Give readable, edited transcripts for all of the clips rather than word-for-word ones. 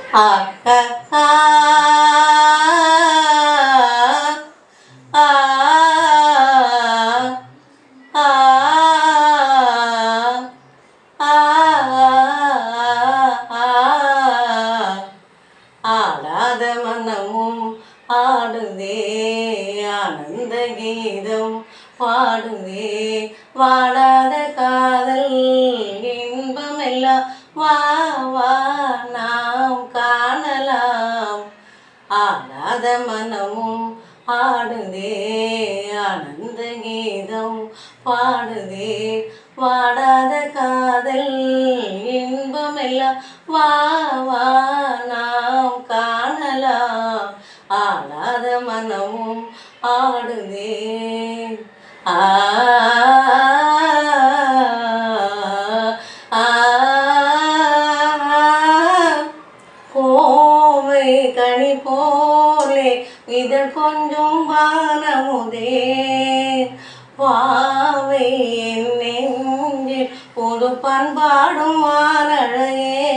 ஆ ஆ ஆ ஆ ஆடாத மனமும் ஆடுதே ஆனந்த கீதம் பாடுதே வாடாத காதல் இன்பமெல்லாம் வா வா நாம் காணலாம் ஆடாத மனமும் ஆடுதே ஆனந்த கீதம் பாடுதே வாடாத காதல் இன்பமெல்லாம் வா வா நாம் காணலாம் ஆடாத மனமும் ஆடுதே ஆ கோவை கனி போலே இதழ் கொஞ்சம் வானமுதே பாவை என் நெஞ்சில் புது பண்பாடும் வானழையே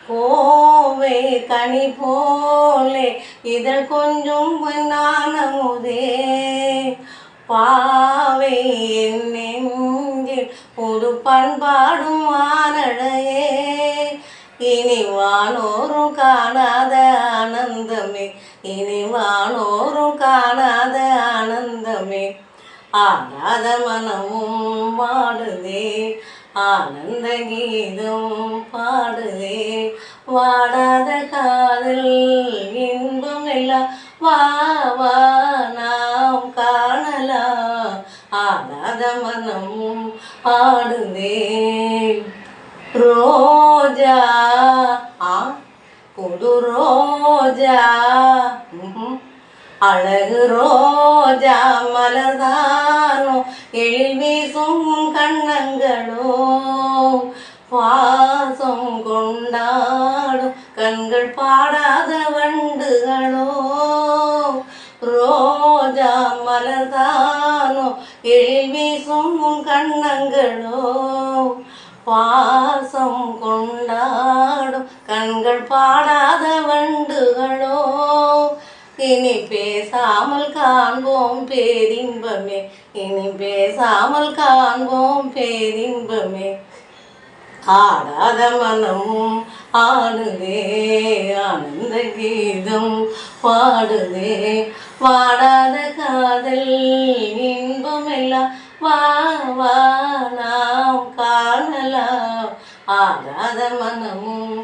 கோவை கனி போலே இதழ் கொஞ்சம் நானமுதே பாவை என் நெஞ்சில் புது பண்பாடும் வானழையே இனி வானோரும் காணாத ஆனந்தமே இனி வானோரும் காணாத ஆனந்தமே ஆடாத மனமும் வாடுதே ஆனந்த கீதம் பாடுதே வாடாத காதல் இன்பம் எல்லாம் வா வா நாம் காணலாம் ஆடாத மனமும் ஆடுதே ரோஜா புது ரோஜா அழகு ரோஜா மலர்தானோ எழில் வீசும் கண்ணங்களோ பாசம் கொண்டாடும் கண்கள் பாடாத வண்டுகளோ ரோஜா மலர்தானோ எழில் வீசும் கண்ணங்களோ பாசம் கொண்டாடும் கண்கள் பாடாத வண்டுகளோ இனி பேசாமல் காண்போம் பேரின்பமே இனி பேசாமல் காண்போம் பேரின்பமே ஆடாத மனமும் ஆடுதே ஆனந்த கீதம் பாடுதே வாடாத காதல் இன்பமெல்லாம் வா வா நாம் காணலாம் ஆடாத மனமும்